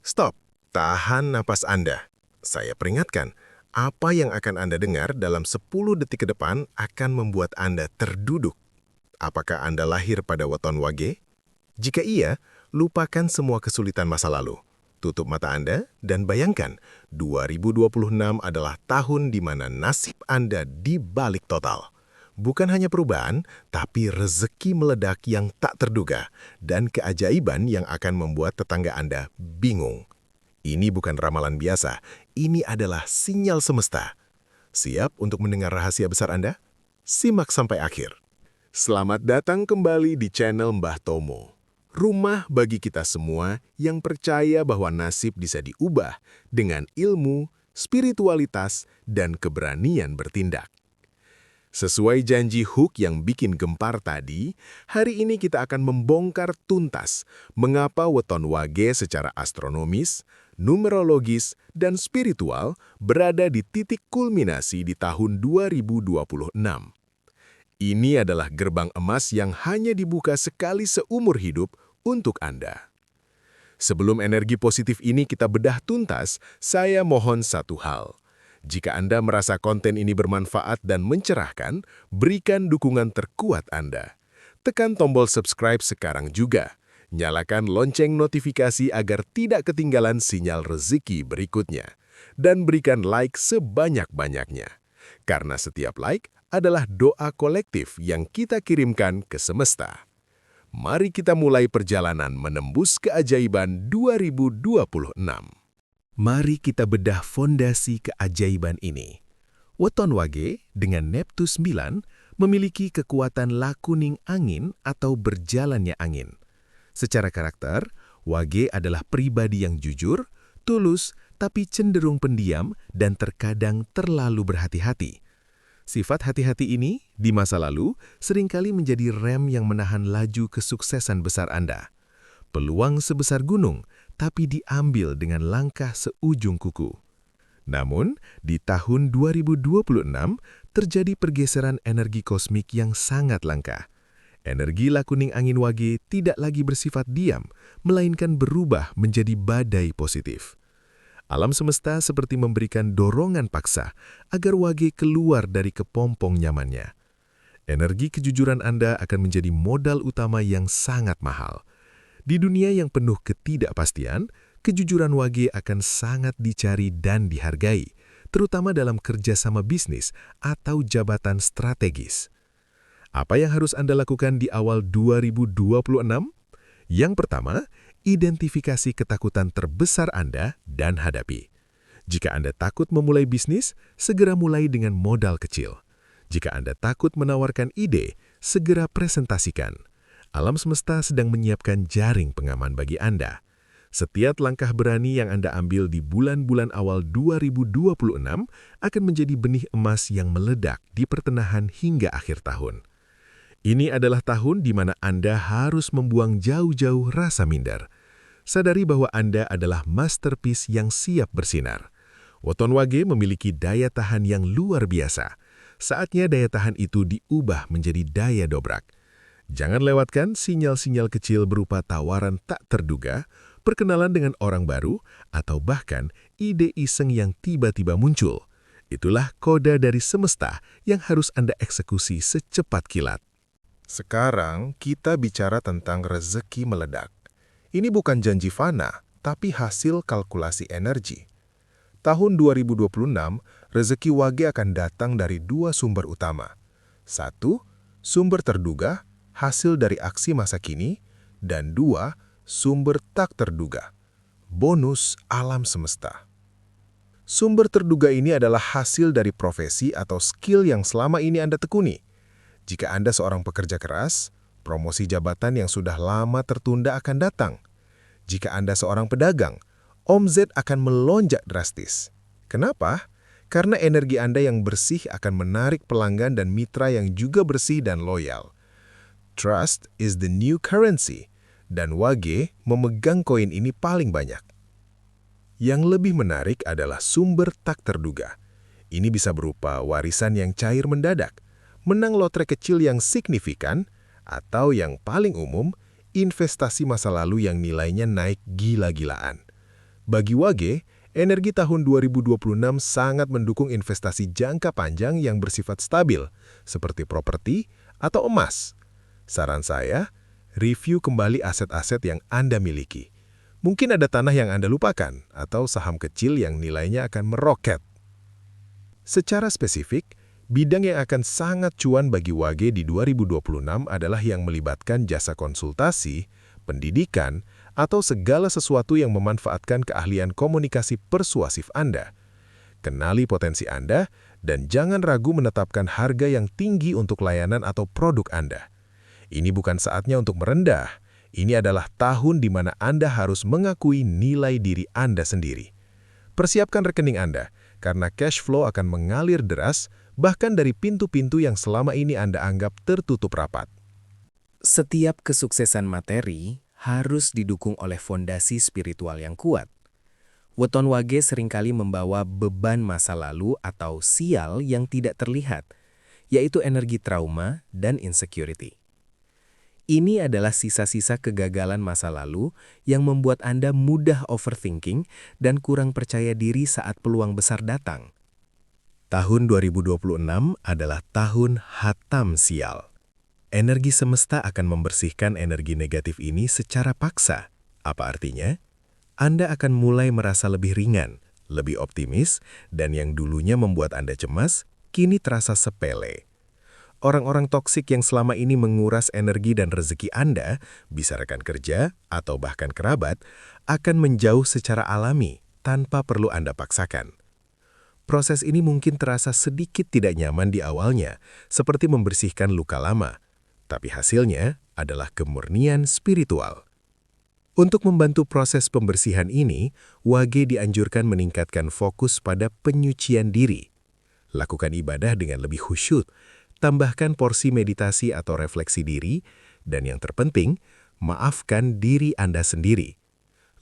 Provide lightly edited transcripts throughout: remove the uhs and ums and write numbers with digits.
Stop, tahan napas Anda. Saya peringatkan, apa yang akan Anda dengar dalam 10 detik ke depan akan membuat Anda terduduk. Apakah Anda lahir pada weton Wage? Jika iya, lupakan semua kesulitan masa lalu. Tutup mata Anda dan bayangkan, 2026 adalah tahun di mana nasib Anda dibalik total. Bukan hanya perubahan, tapi rezeki meledak yang tak terduga dan keajaiban yang akan membuat tetangga Anda bingung. Ini bukan ramalan biasa, ini adalah sinyal semesta. Siap untuk mendengar rahasia besar Anda? Simak sampai akhir. Selamat datang kembali di channel Mbah Tomo. Rumah bagi kita semua yang percaya bahwa nasib bisa diubah dengan ilmu, spiritualitas, dan keberanian bertindak. Sesuai janji Hook yang bikin gempar tadi, hari ini kita akan membongkar tuntas mengapa weton Wage secara astronomis, numerologis, dan spiritual berada di titik kulminasi di tahun 2026. Ini adalah gerbang emas yang hanya dibuka sekali seumur hidup untuk Anda. Sebelum energi positif ini kita bedah tuntas, saya mohon satu hal. Jika Anda merasa konten ini bermanfaat dan mencerahkan, berikan dukungan terkuat Anda. Tekan tombol subscribe sekarang juga. Nyalakan lonceng notifikasi agar tidak ketinggalan sinyal rezeki berikutnya. Dan berikan like sebanyak-banyaknya. Karena setiap like adalah doa kolektif yang kita kirimkan ke semesta. Mari kita mulai perjalanan menembus keajaiban 2026. Mari kita bedah fondasi keajaiban ini. Weton Wage dengan Neptus 9 memiliki kekuatan lakuning angin atau berjalannya angin. Secara karakter, Wage adalah pribadi yang jujur, tulus, tapi cenderung pendiam dan terkadang terlalu berhati-hati. Sifat hati-hati ini di masa lalu seringkali menjadi rem yang menahan laju kesuksesan besar Anda. Peluang sebesar gunung, tapi diambil dengan langkah seujung kuku. Namun, di tahun 2026 terjadi pergeseran energi kosmik yang sangat langka. Energi lakuning angin Wage tidak lagi bersifat diam, melainkan berubah menjadi badai positif. Alam semesta seperti memberikan dorongan paksa agar Wage keluar dari kepompong nyamannya. Energi kejujuran Anda akan menjadi modal utama yang sangat mahal. Di dunia yang penuh ketidakpastian, kejujuran Wage akan sangat dicari dan dihargai, terutama dalam kerjasama bisnis atau jabatan strategis. Apa yang harus Anda lakukan di awal 2026? Yang pertama, identifikasi ketakutan terbesar Anda dan hadapi. Jika Anda takut memulai bisnis, segera mulai dengan modal kecil. Jika Anda takut menawarkan ide, segera presentasikan. Alam semesta sedang menyiapkan jaring pengaman bagi Anda. Setiap langkah berani yang Anda ambil di bulan-bulan awal 2026 akan menjadi benih emas yang meledak di pertengahan hingga akhir tahun. Ini adalah tahun di mana Anda harus membuang jauh-jauh rasa minder. Sadari bahwa Anda adalah masterpiece yang siap bersinar. Weton Wage memiliki daya tahan yang luar biasa. Saatnya daya tahan itu diubah menjadi daya dobrak. Jangan lewatkan sinyal-sinyal kecil berupa tawaran tak terduga, perkenalan dengan orang baru, atau bahkan ide iseng yang tiba-tiba muncul. Itulah kode dari semesta yang harus Anda eksekusi secepat kilat. Sekarang kita bicara tentang rezeki meledak. Ini bukan janji fana, tapi hasil kalkulasi energi. Tahun 2026, rezeki Wage akan datang dari dua sumber utama. Satu, sumber terduga, hasil dari aksi masa kini, dan dua, sumber tak terduga, bonus alam semesta. Sumber terduga ini adalah hasil dari profesi atau skill yang selama ini Anda tekuni. Jika Anda seorang pekerja keras, promosi jabatan yang sudah lama tertunda akan datang. Jika Anda seorang pedagang, omzet akan melonjak drastis. Kenapa? Karena energi Anda yang bersih akan menarik pelanggan dan mitra yang juga bersih dan loyal. Trust is the new currency, dan Wage memegang koin ini paling banyak. Yang lebih menarik adalah sumber tak terduga. Ini bisa berupa warisan yang cair mendadak, menang lotre kecil yang signifikan, atau yang paling umum, investasi masa lalu yang nilainya naik gila-gilaan. Bagi Wage, energi tahun 2026 sangat mendukung investasi jangka panjang yang bersifat stabil, seperti properti atau emas. Saran saya, review kembali aset-aset yang Anda miliki. Mungkin ada tanah yang Anda lupakan, atau saham kecil yang nilainya akan meroket. Secara spesifik, bidang yang akan sangat cuan bagi Wage di 2026 adalah yang melibatkan jasa konsultasi, pendidikan, atau segala sesuatu yang memanfaatkan keahlian komunikasi persuasif Anda. Kenali potensi Anda, dan jangan ragu menetapkan harga yang tinggi untuk layanan atau produk Anda. Ini bukan saatnya untuk merendah. Ini adalah tahun di mana Anda harus mengakui nilai diri Anda sendiri. Persiapkan rekening Anda, karena cash flow akan mengalir deras, bahkan dari pintu-pintu yang selama ini Anda anggap tertutup rapat. Setiap kesuksesan materi harus didukung oleh fondasi spiritual yang kuat. Weton Wage seringkali membawa beban masa lalu atau sial yang tidak terlihat, yaitu energi trauma dan insecurity. Ini adalah sisa-sisa kegagalan masa lalu yang membuat Anda mudah overthinking dan kurang percaya diri saat peluang besar datang. Tahun 2026 adalah tahun hatam sial. Energi semesta akan membersihkan energi negatif ini secara paksa. Apa artinya? Anda akan mulai merasa lebih ringan, lebih optimis, dan yang dulunya membuat Anda cemas, kini terasa sepele. Orang-orang toksik yang selama ini menguras energi dan rezeki Anda, bisa rekan kerja atau bahkan kerabat, akan menjauh secara alami tanpa perlu Anda paksakan. Proses ini mungkin terasa sedikit tidak nyaman di awalnya, seperti membersihkan luka lama, tapi hasilnya adalah kemurnian spiritual. Untuk membantu proses pembersihan ini, Wage dianjurkan meningkatkan fokus pada penyucian diri. Lakukan ibadah dengan lebih khusyuk, tambahkan porsi meditasi atau refleksi diri, dan yang terpenting, maafkan diri Anda sendiri.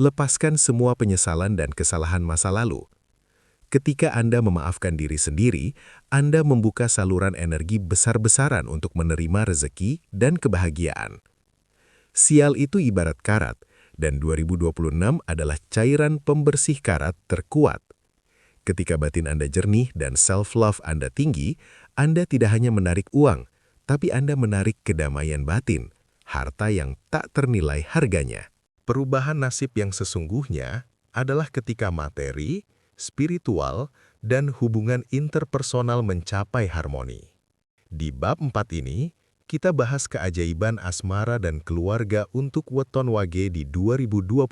Lepaskan semua penyesalan dan kesalahan masa lalu. Ketika Anda memaafkan diri sendiri, Anda membuka saluran energi besar-besaran untuk menerima rezeki dan kebahagiaan. Sial itu ibarat karat, dan 2026 adalah cairan pembersih karat terkuat. Ketika batin Anda jernih dan self-love Anda tinggi, Anda tidak hanya menarik uang, tapi Anda menarik kedamaian batin, harta yang tak ternilai harganya. Perubahan nasib yang sesungguhnya adalah ketika materi, spiritual, dan hubungan interpersonal mencapai harmoni. Di bab 4 ini, kita bahas keajaiban asmara dan keluarga untuk Weton Wage di 2026.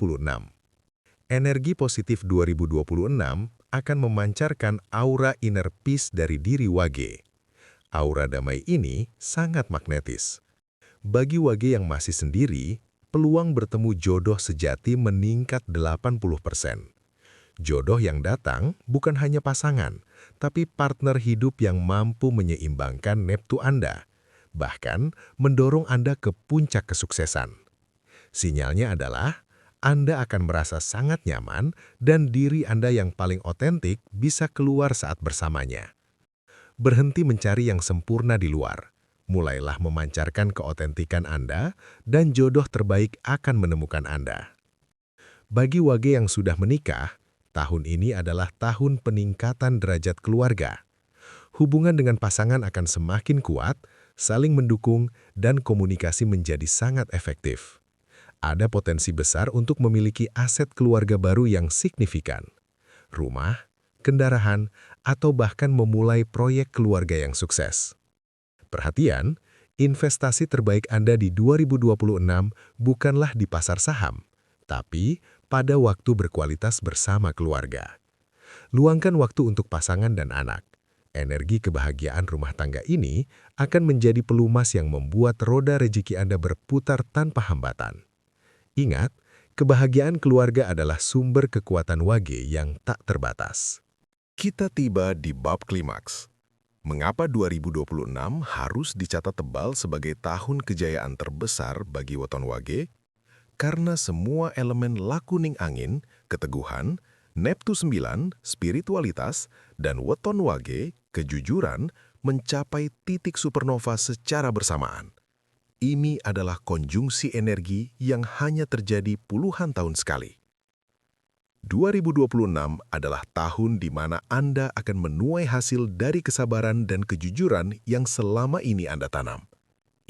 Energi positif 2026 akan memancarkan aura inner peace dari diri Wage. Aura damai ini sangat magnetis. Bagi Wage yang masih sendiri, peluang bertemu jodoh sejati meningkat 80%. Jodoh yang datang bukan hanya pasangan, tapi partner hidup yang mampu menyeimbangkan neptu Anda, bahkan mendorong Anda ke puncak kesuksesan. Sinyalnya adalah Anda akan merasa sangat nyaman dan diri Anda yang paling otentik bisa keluar saat bersamanya. Berhenti mencari yang sempurna di luar. Mulailah memancarkan keotentikan Anda dan jodoh terbaik akan menemukan Anda. Bagi Wage yang sudah menikah, tahun ini adalah tahun peningkatan derajat keluarga. Hubungan dengan pasangan akan semakin kuat, saling mendukung, dan komunikasi menjadi sangat efektif. Ada potensi besar untuk memiliki aset keluarga baru yang signifikan. Rumah, kendaraan, atau bahkan memulai proyek keluarga yang sukses. Perhatian, investasi terbaik Anda di 2026 bukanlah di pasar saham, tapi pada waktu berkualitas bersama keluarga. Luangkan waktu untuk pasangan dan anak. Energi kebahagiaan rumah tangga ini akan menjadi pelumas yang membuat roda rezeki Anda berputar tanpa hambatan. Ingat, kebahagiaan keluarga adalah sumber kekuatan Wage yang tak terbatas. Kita tiba di bab klimaks. Mengapa 2026 harus dicatat tebal sebagai tahun kejayaan terbesar bagi Weton Wage? Karena semua elemen lakuning angin, keteguhan, Neptu 9, spiritualitas, dan Weton Wage, kejujuran, mencapai titik supernova secara bersamaan. Ini adalah konjungsi energi yang hanya terjadi puluhan tahun sekali. 2026 adalah tahun di mana Anda akan menuai hasil dari kesabaran dan kejujuran yang selama ini Anda tanam.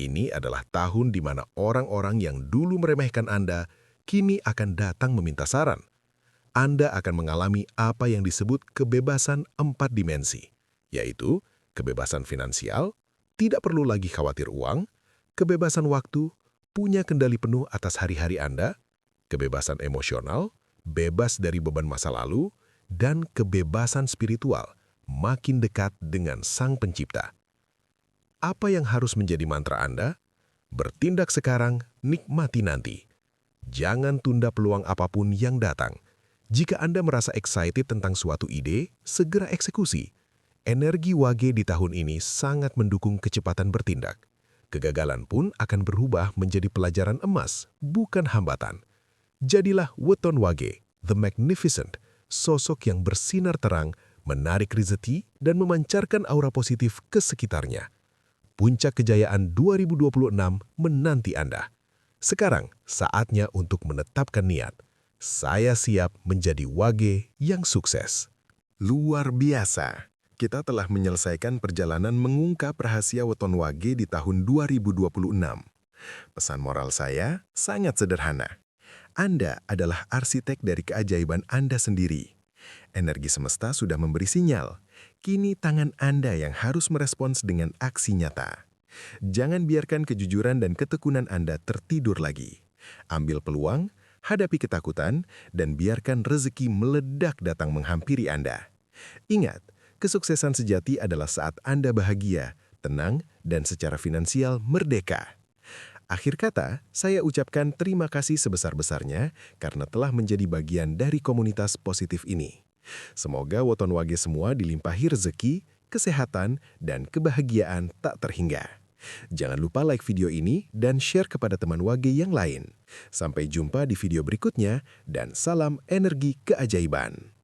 Ini adalah tahun di mana orang-orang yang dulu meremehkan Anda, kini akan datang meminta saran. Anda akan mengalami apa yang disebut kebebasan 4 dimensi, yaitu kebebasan finansial, tidak perlu lagi khawatir uang, kebebasan waktu, punya kendali penuh atas hari-hari Anda, kebebasan emosional, bebas dari beban masa lalu, dan kebebasan spiritual, makin dekat dengan Sang Pencipta. Apa yang harus menjadi mantra Anda? Bertindak sekarang, nikmati nanti. Jangan tunda peluang apapun yang datang. Jika Anda merasa excited tentang suatu ide, segera eksekusi. Energi Wage di tahun ini sangat mendukung kecepatan bertindak. Kegagalan pun akan berubah menjadi pelajaran emas, bukan hambatan. Jadilah Weton Wage, The Magnificent, sosok yang bersinar terang, menarik rezeki, dan memancarkan aura positif ke sekitarnya. Puncak kejayaan 2026 menanti Anda. Sekarang, saatnya untuk menetapkan niat. Saya siap menjadi Wage yang sukses. Luar biasa! Kita telah menyelesaikan perjalanan mengungkap rahasia Weton Wage di tahun 2026. Pesan moral saya sangat sederhana. Anda adalah arsitek dari keajaiban Anda sendiri. Energi semesta sudah memberi sinyal. Kini tangan Anda yang harus merespons dengan aksi nyata. Jangan biarkan kejujuran dan ketekunan Anda tertidur lagi. Ambil peluang, hadapi ketakutan, dan biarkan rezeki meledak datang menghampiri Anda. Ingat, kesuksesan sejati adalah saat Anda bahagia, tenang, dan secara finansial merdeka. Akhir kata, saya ucapkan terima kasih sebesar-besarnya karena telah menjadi bagian dari komunitas positif ini. Semoga Weton Wage semua dilimpahi rezeki, kesehatan, dan kebahagiaan tak terhingga. Jangan lupa like video ini dan share kepada teman Wage yang lain. Sampai jumpa di video berikutnya dan salam energi keajaiban.